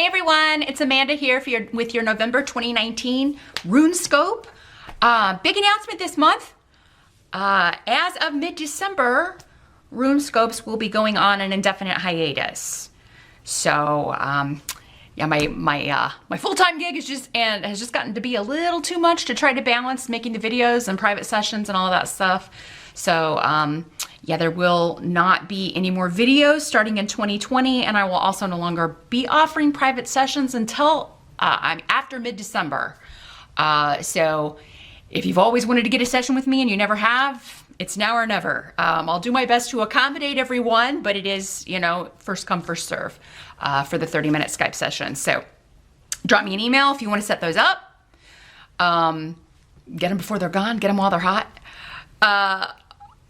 Hey everyone, it's Amanda here with your November 2019 RuneScope. Big announcement this month. As of mid-December, RuneScopes will be going on an indefinite hiatus. So, yeah, my full-time gig has just gotten to be a little too much to try to balance making the videos and private sessions and all of that stuff. So, yeah, there will not be any more videos starting in 2020, and I will also no longer be offering private sessions until after mid-December. So if you've always wanted to get a session with me and you never have, it's now or never. I'll do my best to accommodate everyone, but it is, you know, first come, first serve for the 30-minute Skype session. So drop me an email if you want to set those up. Get them before they're gone, get them while they're hot.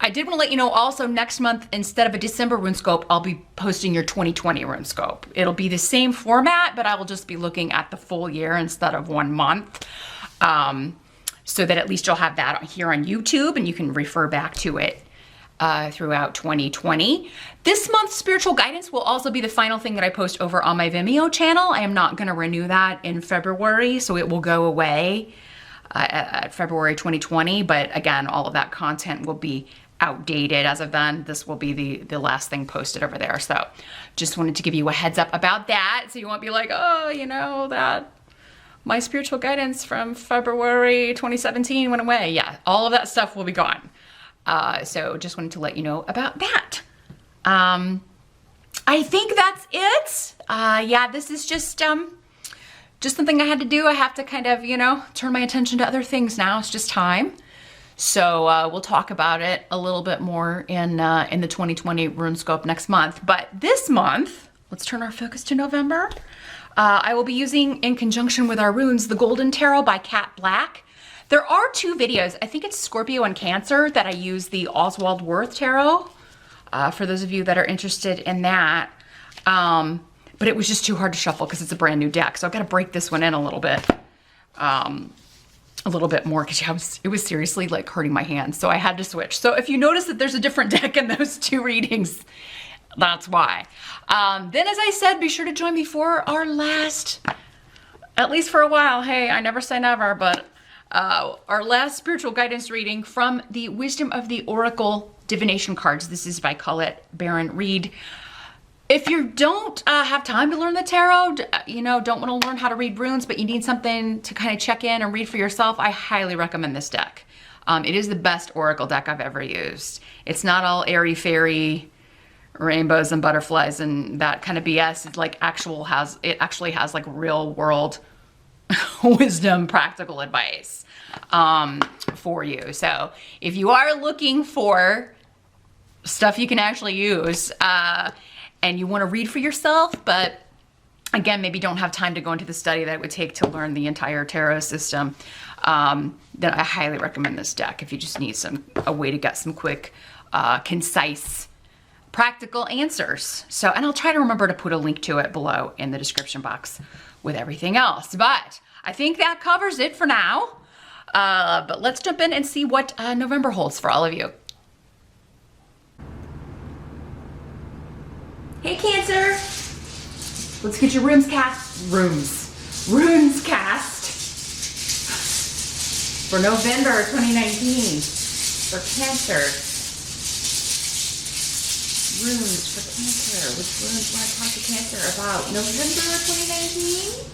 I did want to let you know also next month, instead of a December RuneScope, I'll be posting your 2020 RuneScope. It'll be the same format, but I will just be looking at the full year instead of 1 month. So that at least you'll have that here on YouTube and you can refer back to it throughout 2020. This month's spiritual guidance will also be the final thing that I post over on my Vimeo channel. I am not going to renew that in February, so it will go away at February 2020. But again, all of that content will be outdated as of then. This will be the last thing posted over there. So just wanted to give you a heads up about that, so you won't be like, oh, you know, that my spiritual guidance from February 2017 went away. Yeah, all of that stuff will be gone. So just wanted to let you know about that. I think that's it. Yeah, this is just something I had to do. I have to kind of, you know, turn my attention to other things now. It's just time. So we'll talk about it a little bit more in the 2020 RuneScope next month. But this month, let's turn our focus to November. I will be using, in conjunction with our runes, the Golden Tarot by Cat Black. There are 2 videos. I think it's Scorpio and Cancer that I use the Oswald Worth Tarot, for those of you that are interested in that. But it was just too hard to shuffle because it's a brand new deck. So I've got to break this one in a little bit more because it was seriously like hurting my hands. So I had to switch. So if you notice that there's a different deck in those 2 readings, that's why. Then, as I said, be sure to join me for our last, at least for a while, hey, I never say never, but our last spiritual guidance reading from the Wisdom of the Oracle divination cards. This is by Colette Baron Reed. If you don't have time to learn the tarot, you know, don't want to learn how to read runes, but you need something to kind of check in and read for yourself, I highly recommend this deck. It is the best oracle deck I've ever used. It's not all airy-fairy rainbows and butterflies and that kind of BS. It's like it actually has like real world wisdom, practical advice for you. So if you are looking for stuff you can actually use and you want to read for yourself, but again, maybe don't have time to go into the study that it would take to learn the entire tarot system, then I highly recommend this deck if you just need a way to get some quick, concise, practical answers. So, and I'll try to remember to put a link to it below in the description box with everything else. But I think that covers it for now. But let's jump in and see what November holds for all of you. Hey Cancer, let's get your runes cast for November 2019 for Cancer. Runes for Cancer. Which runes want to talk to Cancer about? November 2019?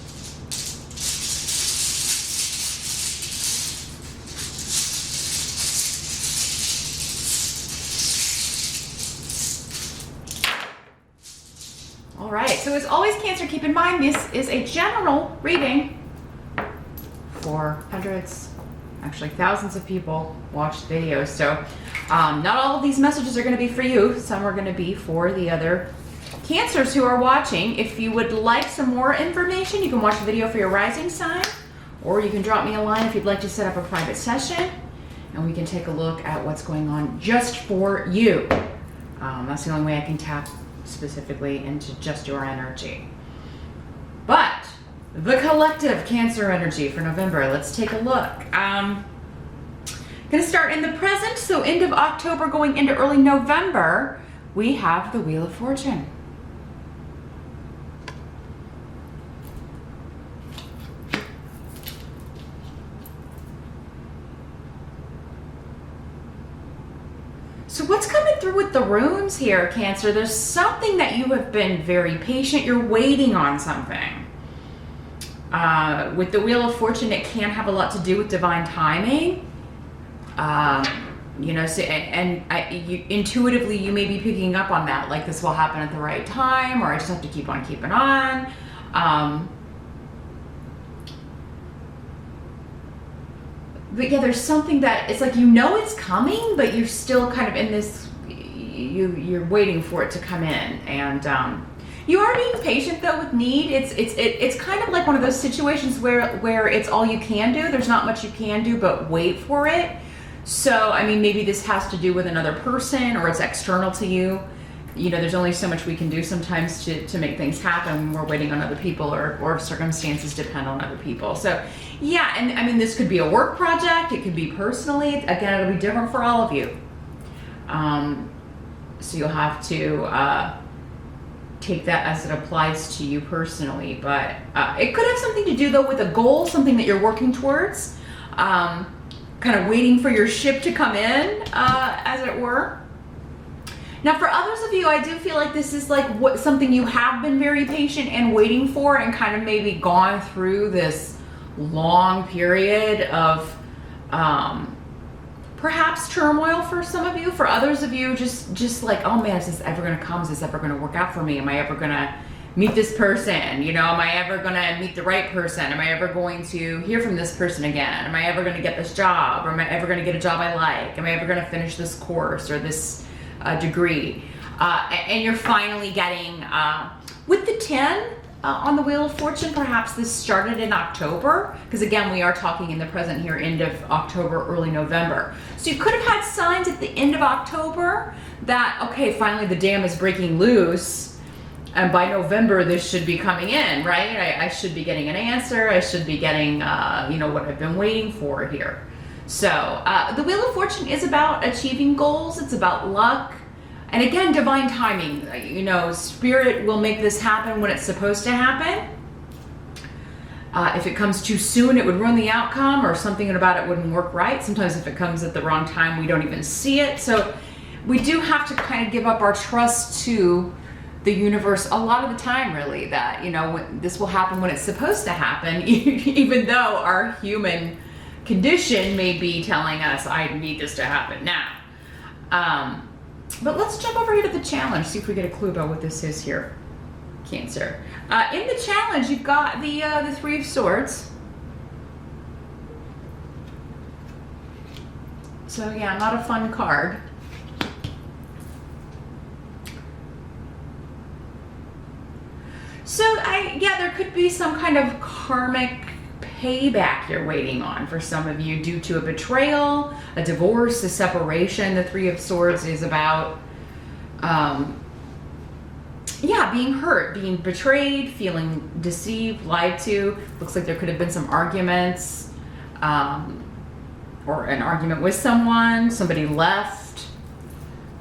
All right, so as always, Cancer, keep in mind this is a general reading for hundreds, actually thousands of people watch the videos. So not all of these messages are going to be for you. Some are going to be for the other Cancers who are watching. If you would like some more information, you can watch the video for your rising sign, or you can drop me a line if you'd like to set up a private session and we can take a look at what's going on just for you. That's the only way I can tap specifically into just your energy. But the collective Cancer energy for November, let's take a look. Gonna start in the present, so end of October going into early November, we have the Wheel of Fortune. So what's coming through with the runes here, Cancer? There's something that you have been very patient. You're waiting on something. With the Wheel of Fortune, it can have a lot to do with divine timing. You know, so, intuitively, you may be picking up on that, like this will happen at the right time, or I just have to keep on keeping on. But yeah, there's something that it's like, you know, it's coming, but you're still kind of in this, you're waiting for it to come in. And you are being patient though with need. It's kind of like one of those situations where it's all you can do. There's not much you can do but wait for it. So, I mean, maybe this has to do with another person, or it's external to you. You know, there's only so much we can do sometimes to make things happen when we're waiting on other people, or circumstances depend on other people. So, yeah, and I mean, this could be a work project. It could be personally. Again, it'll be different for all of you. So you'll have to take that as it applies to you personally. But it could have something to do, though, with a goal, something that you're working towards. Kind of waiting for your ship to come in, as it were. Now, for others of you, I do feel like this is like something you have been very patient and waiting for, and kind of maybe gone through this long period of perhaps turmoil for some of you. For others of you, just like, oh man, is this ever going to come? Is this ever going to work out for me? Am I ever going to meet this person? You know, am I ever going to meet the right person? Am I ever going to hear from this person again? Am I ever going to get this job? Or am I ever going to get a job I like? Am I ever going to finish this course or this degree? And you're finally getting, with the 10 on the Wheel of Fortune, perhaps this started in October, because again, we are talking in the present here, end of October, early November. So you could have had signs at the end of October that, okay, finally the dam is breaking loose, and by November this should be coming in, right? I should be getting an answer. I should be getting, you know, what I've been waiting for here. So the Wheel of Fortune is about achieving goals. It's about luck. And again, divine timing. You know, Spirit will make this happen when it's supposed to happen. If it comes too soon, it would ruin the outcome, or something about it wouldn't work right. Sometimes if it comes at the wrong time, we don't even see it. So we do have to kind of give up our trust to the universe a lot of the time, really, that, you know, this will happen when it's supposed to happen, even though our human condition may be telling us, I need this to happen now. But let's jump over here to the challenge, see if we get a clue about what this is here, Cancer. In the challenge, you've got the Three of Swords. So yeah, not a fun card. So yeah, there could be some kind of karmic payback you're waiting on for some of you, due to a betrayal, a divorce, a separation. The Three of Swords is about, yeah, being hurt, being betrayed, feeling deceived, lied to. Looks like there could have been some arguments, or an argument with someone, somebody left.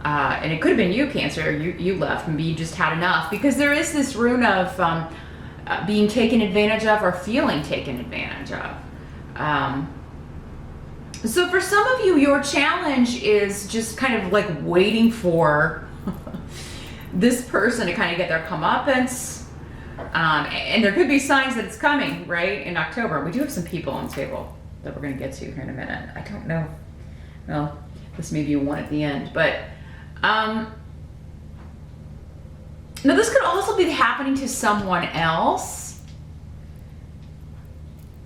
And it could have been you, Cancer. You left, maybe you just had enough, because there is this rune of being taken advantage of, or feeling taken advantage of. So for some of you, your challenge is just kind of like waiting for this person to kind of get their comeuppance. And there could be signs that it's coming, right, in October. We do have some people on the table that we're going to get to here in a minute. I don't know. Well, this may be one at the end, but now this could also be happening to someone else,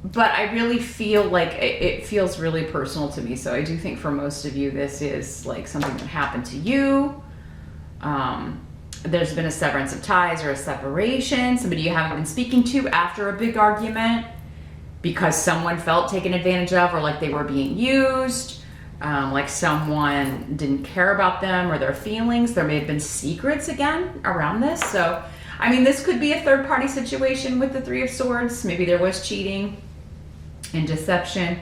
but I really feel like it feels really personal to me. So I do think for most of you, this is like something that happened to you. There's been a severance of ties or a separation, somebody you haven't been speaking to after a big argument because someone felt taken advantage of, or like they were being used. Like someone didn't care about them or their feelings. There may have been secrets again around this. So, I mean, this could be a third party situation with the Three of Swords. Maybe there was cheating and deception,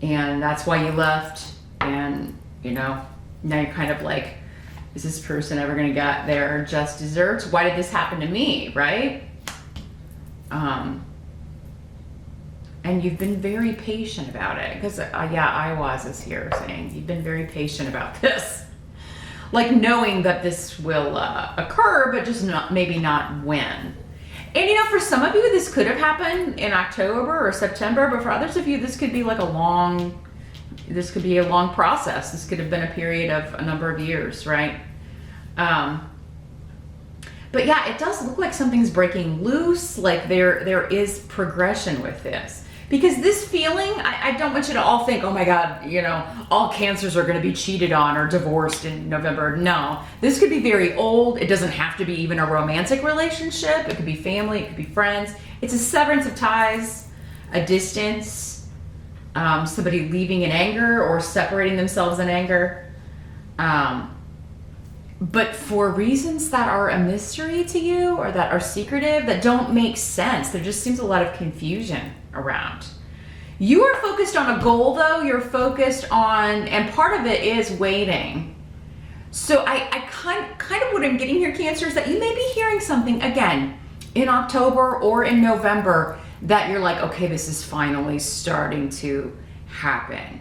and that's why you left. And, you know, now you're kind of like, is this person ever going to get their just desserts? Why did this happen to me, right? And you've been very patient about it, because yeah, I was here saying you've been very patient about this. like knowing that this will occur, but just maybe not when. And you know, for some of you, this could have happened in October or September, but for others of you, this could be like a long process. This could have been a period of a number of years, right? But yeah, it does look like something's breaking loose, like there is progression with this. Because this feeling, I don't want you to all think, oh my God, you know, all cancers are going to be cheated on or divorced in November. No, this could be very old. It doesn't have to be even a romantic relationship. It could be family, it could be friends. It's a severance of ties, a distance, somebody leaving in anger or separating themselves in anger. But for reasons that are a mystery to you or that are secretive, that don't make sense, there just seems a lot of confusion around. You are focused on a goal though, you're focused on, and part of it is waiting. So I kind of what I'm getting here, Cancer, is that you may be hearing something again in October or in November that you're like, okay, this is finally starting to happen.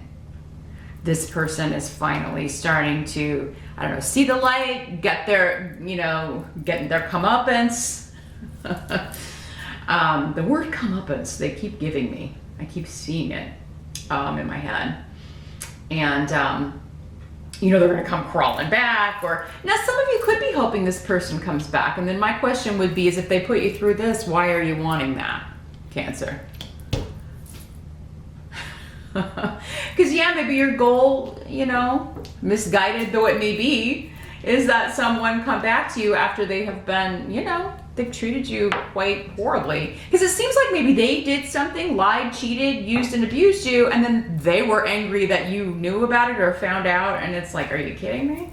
This person is finally starting to, I don't know, see the light, get their, you know, get their comeuppance. The word comeuppance, they keep giving me. I keep seeing it in my head. And, you know, they're going to come crawling back. Or now some of you could be hoping this person comes back. And then my question would be is if they put you through this, why are you wanting that, Cancer? Because yeah, maybe your goal, you know, misguided though it may be, is that someone come back to you after they have been, you know, they've treated you quite horribly. Because it seems like maybe they did something, lied, cheated, used and abused you, and then they were angry that you knew about it or found out, and it's like, are you kidding me?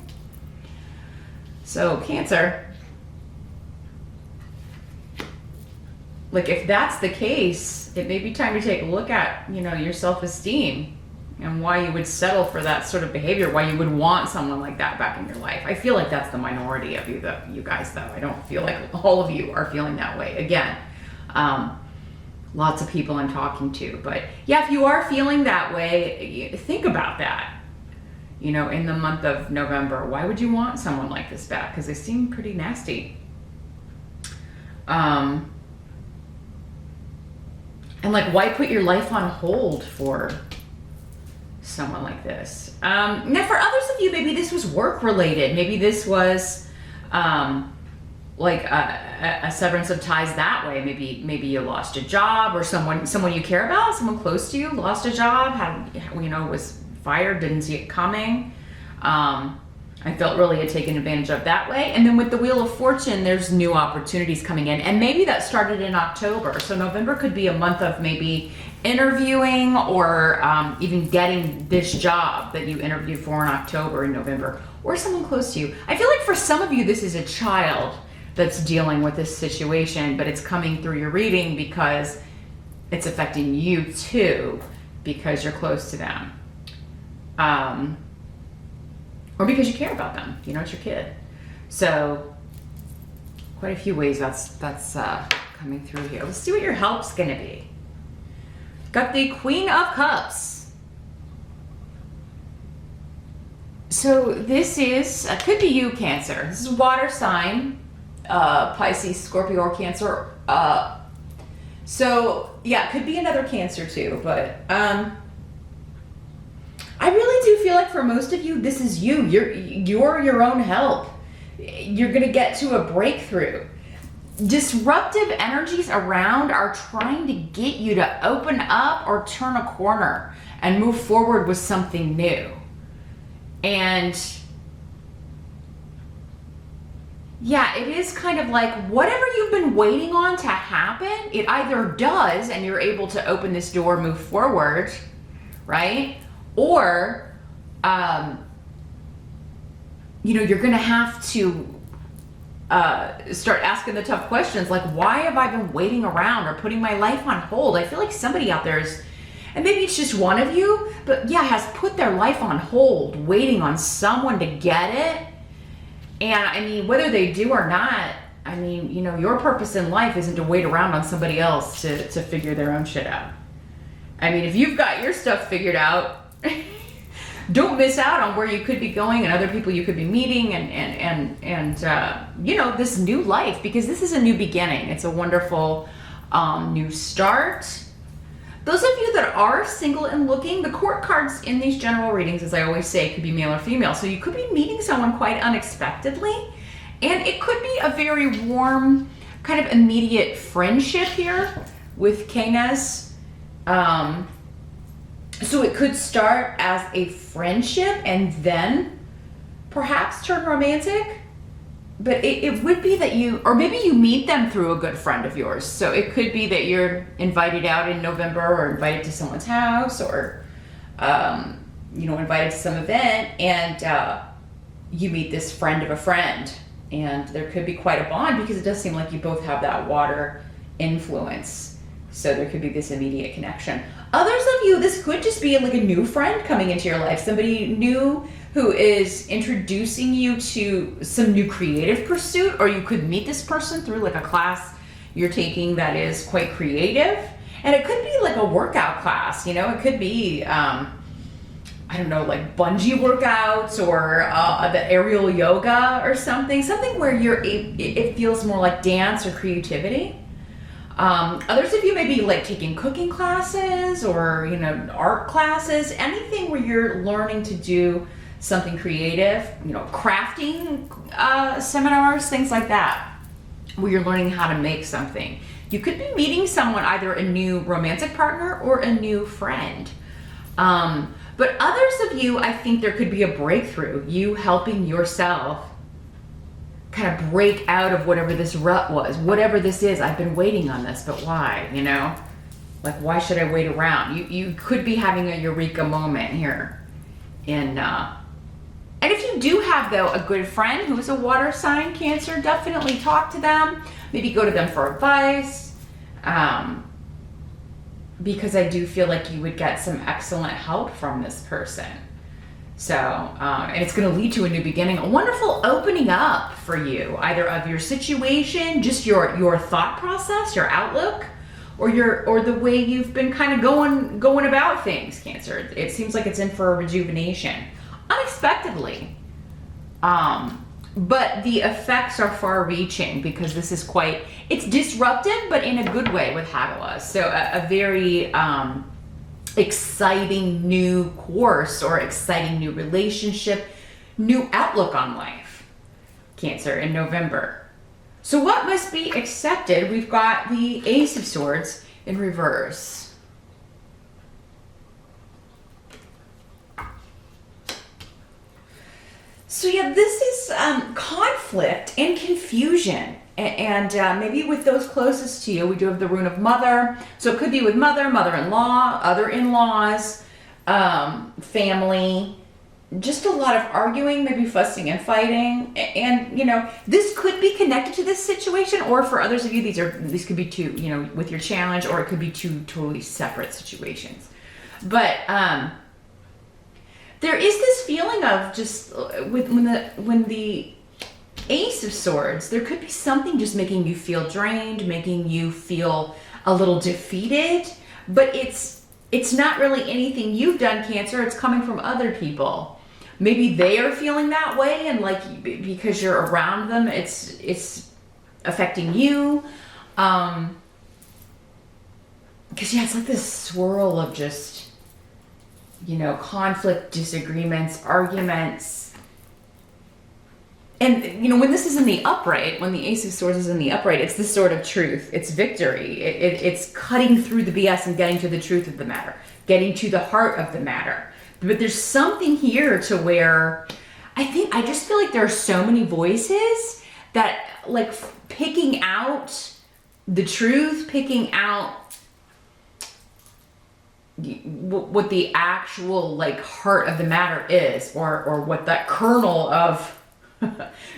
So Cancer, like if that's the case, it may be time to take a look at, you know, your self-esteem and why you would settle for that sort of behavior, why you would want someone like that back in your life. I feel like that's the minority of you, you guys, though. I don't feel like all of you are feeling that way. Again, lots of people I'm talking to. But yeah, if you are feeling that way, think about that. You know, in the month of November, why would you want someone like this back? Because they seem pretty nasty. And like, why put your life on hold for someone like this? Now for others of you, maybe this was work related. Maybe this was like a severance of ties that way. Maybe you lost a job, or someone you care about, someone close to you lost a job, was fired, didn't see it coming. I felt really taken advantage of that way. And then with the Wheel of Fortune, there's new opportunities coming in. And maybe that started in October. So November could be a month of maybe interviewing or even getting this job that you interviewed for in October and November, or someone close to you. I feel like for some of you, this is a child that's dealing with this situation, but it's coming through your reading because it's affecting you too, because you're close to them. Or because you care about them, you know, it's your kid. So quite a few ways that's coming through here. Let's see what your help's gonna be. Got the Queen of Cups. So this is, could be you, Cancer. This is water sign, Pisces, Scorpio, or Cancer. So yeah, it could be another Cancer too, but I really do feel like for most of you, this is you. You're your own help. You're gonna get to a breakthrough. Disruptive energies around are trying to get you to open up or turn a corner and move forward with something new. And yeah, it is kind of like whatever you've been waiting on to happen, it either does and you're able to open this door, move forward, right? Or, you know, you're going to have to start asking the tough questions like, why have I been waiting around or putting my life on hold? I feel like somebody out there is, and maybe it's just one of you, but yeah, has put their life on hold, waiting on someone to get it. And I mean, whether they do or not, I mean, you know, your purpose in life isn't to wait around on somebody else to figure their own shit out. I mean, if you've got your stuff figured out, don't miss out on where you could be going and other people you could be meeting and you know, this new life, because this is a new beginning. It's a wonderful new start. Those of you that are single and looking, the court cards in these general readings, as I always say, could be male or female. So you could be meeting someone quite unexpectedly, and it could be a very warm, kind of immediate friendship here with Canes. So it could start as a friendship and then perhaps turn romantic. But it would be that you, or maybe you meet them through a good friend of yours. So it could be that you're invited out in November, or invited to someone's house, or, you know, invited to some event, and you meet this friend of a friend. And there could be quite a bond, because it does seem like you both have that water influence. So there could be this immediate connection. Others of you, this could just be like a new friend coming into your life, somebody new who is introducing you to some new creative pursuit, or you could meet this person through like a class you're taking that is quite creative. And it could be like a workout class, you know, it could be, I don't know, like bungee workouts, or the aerial yoga or something where it feels more like dance or creativity. Others of you may be like taking cooking classes, or, you know, art classes, anything where you're learning to do something creative, you know, crafting seminars, things like that, where you're learning how to make something. You could be meeting someone, either a new romantic partner or a new friend. But others of you, I think there could be a breakthrough, you helping yourself kind of break out of whatever this rut was, whatever this is. I've been waiting on this, but why, you know? Like, why should I wait around? You could be having a eureka moment here. And if you do have, though, a good friend who is a water sign, Cancer, definitely talk to them. Maybe go to them for advice. Because I do feel like you would get some excellent help from this person. So, and it's going to lead to a new beginning, a wonderful opening up for you, either of your situation, just your thought process, your outlook, or the way you've been kind of going about things, Cancer. It seems like it's in for a rejuvenation, unexpectedly. But the effects are far-reaching, because this is it's disruptive, but in a good way with Hagalaz. So a very exciting new course, or exciting new relationship, new outlook on life, Cancer, in November. So what must be accepted? We've got the Ace of Swords in reverse. So yeah, this is conflict and confusion. And maybe with those closest to you, we do have the rune of mother. So it could be with mother, mother-in-law, other in-laws, family, just a lot of arguing, maybe fussing and fighting. And, you know, this could be connected to this situation, or for others of you, these could be two, you know, with your challenge, or it could be two totally separate situations. But there is this feeling of just when the Ace of Swords, there could be something just making you feel drained, making you feel a little defeated, but it's not really anything you've done, Cancer. It's coming from other people. Maybe they are feeling that way, and like, because you're around them, it's affecting you. Because yeah, it's like this swirl of just, you know, conflict, disagreements, arguments. And, you know, when this is in the upright, when the Ace of Swords is in the upright, it's the sword of truth. It's victory. It's cutting through the BS and getting to the truth of the matter, getting to the heart of the matter. But there's something here to where I just feel like there are so many voices that, like, picking out the truth, picking out what the actual, like, heart of the matter is, or what that kernel of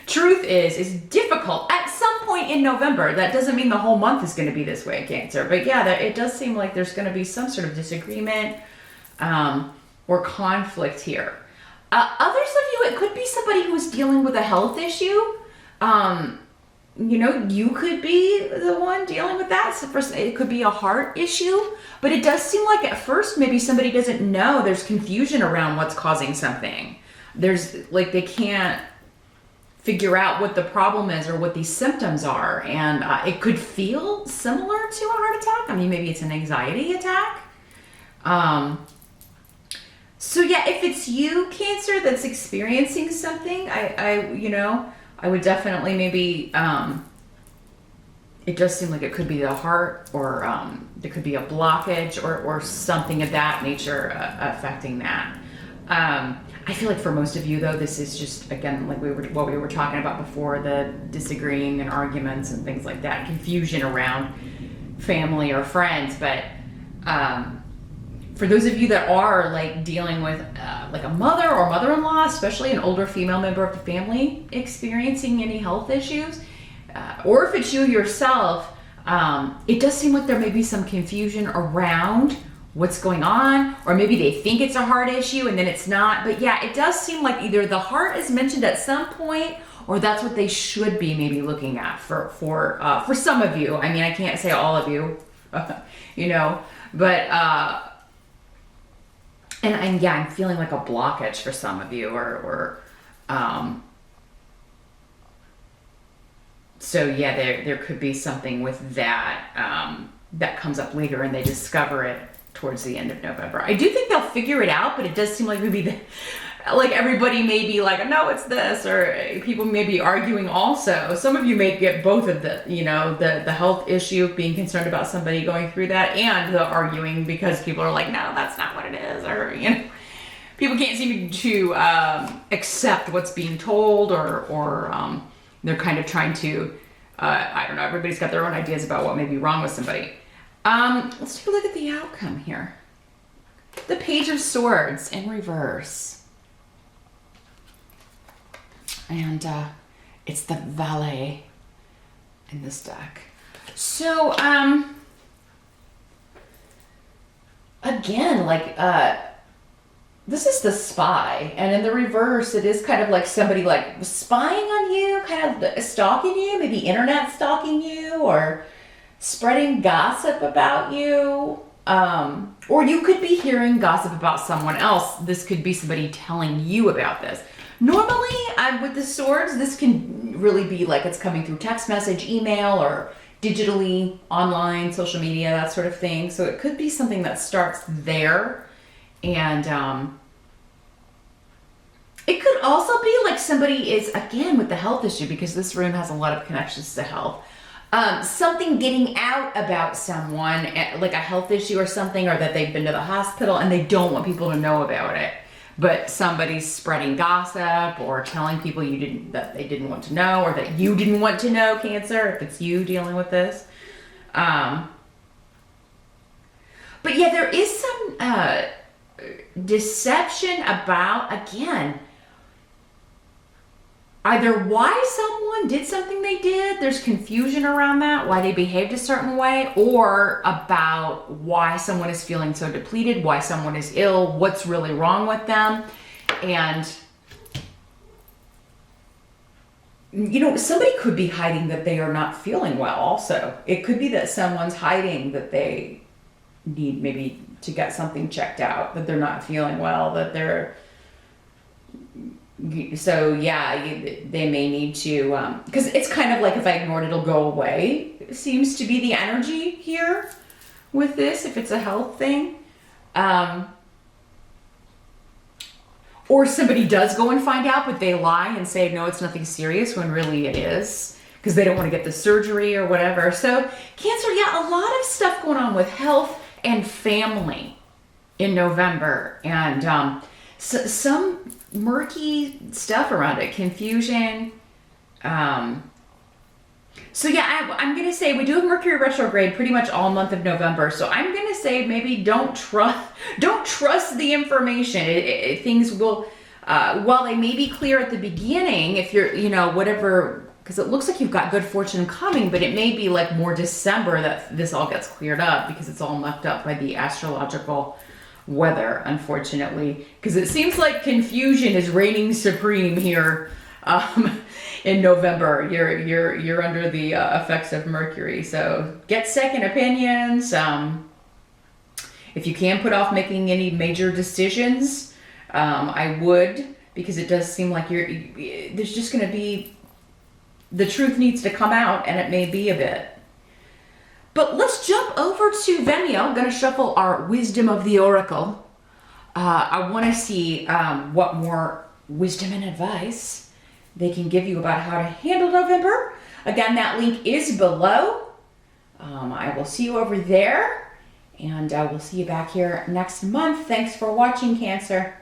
truth is difficult at some point in November. That doesn't mean the whole month is going to be this way, Cancer. But yeah, it does seem like there's going to be some sort of disagreement or conflict here. Others of you, it could be somebody who is dealing with a health issue. you know, you could be the one dealing with that. So it could be a heart issue, but it does seem like at first maybe somebody doesn't know. There's confusion around what's causing something. There's like, they can't figure out what the problem is or what these symptoms are. And it could feel similar to a heart attack. I mean, maybe it's an anxiety attack. So yeah, if it's you, Cancer, that's experiencing something, I would definitely maybe, it does seem like it could be the heart, or there could be a blockage or something of that nature affecting that. I feel like for most of you though, this is just, again, like what we were talking about before, the disagreeing and arguments and things like that, confusion around family or friends. But for those of you that are like dealing with like a mother or mother-in-law, especially an older female member of the family experiencing any health issues, or if it's you yourself, it does seem like there may be some confusion around what's going on, or maybe they think it's a heart issue and then it's not. But yeah, it does seem like either the heart is mentioned at some point, or that's what they should be maybe looking at for some of you. I mean, I can't say all of you, you know, but and yeah, I'm feeling like a blockage for some of you, so yeah, there could be something with that that comes up later, and they discover it towards the end of November. I do think they'll figure it out, but it does seem like maybe like everybody may be like, no, it's this, or people may be arguing also. Some of you may get both of the, you know, the health issue of being concerned about somebody going through that, and the arguing because people are like, no, that's not what it is, or, you know, people can't seem to accept what's being told, or they're kind of trying to, I don't know, everybody's got their own ideas about what may be wrong with somebody. Let's take a look at the outcome here. The Page of Swords in reverse. And it's the Valet in this deck. So, again, like, this is the Spy, and in the reverse, it is kind of like somebody like spying on you, kind of stalking you, maybe internet stalking you, or spreading gossip about you. Or you could be hearing gossip about someone else. This could be somebody telling you about this. Normally, with the swords, this can really be like it's coming through text message, email, or digitally, online, social media, that sort of thing. So it could be something that starts there. And it could also be like somebody is, again, with the health issue, because this rune has a lot of connections to health. Something getting out about someone, like a health issue or something, or that they've been to the hospital and they don't want people to know about it. But somebody's spreading gossip or telling people that they didn't want to know, or that you didn't want to know, Cancer, if it's you dealing with this. But yeah, there is some deception about, again, either why someone did something they did, there's confusion around that, why they behaved a certain way, or about why someone is feeling so depleted, why someone is ill, what's really wrong with them. And, you know, somebody could be hiding that they are not feeling well also. It could be that someone's hiding that they need maybe to get something checked out, that they're not feeling well, that they're... So yeah, they may need to, because it's kind of like if I ignore it, it'll go away. It seems to be the energy here with this, if it's a health thing. Or somebody does go and find out, but they lie and say, no, it's nothing serious, when really it is, because they don't want to get the surgery or whatever. So Cancer, yeah, a lot of stuff going on with health and family in November. And some murky stuff around it, confusion. So yeah, I'm gonna say we do have Mercury retrograde pretty much all month of November. So I'm gonna say maybe don't trust the information. Things will, while they may be clear at the beginning, if you're, you know, whatever, because it looks like you've got good fortune coming, but it may be like more December that this all gets cleared up, because it's all mucked up by the astrological weather, unfortunately, because it seems like confusion is reigning supreme here in November. You're under the effects of Mercury. So get second opinions. If you can put off making any major decisions, I would, because it does seem like there's just going to be, the truth needs to come out, and it may be a bit. But let's jump over to Vimeo. I'm going to shuffle our Wisdom of the Oracle. I want to see what more wisdom and advice they can give you about how to handle November. Again, that link is below. I will see you over there, and we'll see you back here next month. Thanks for watching, Cancer.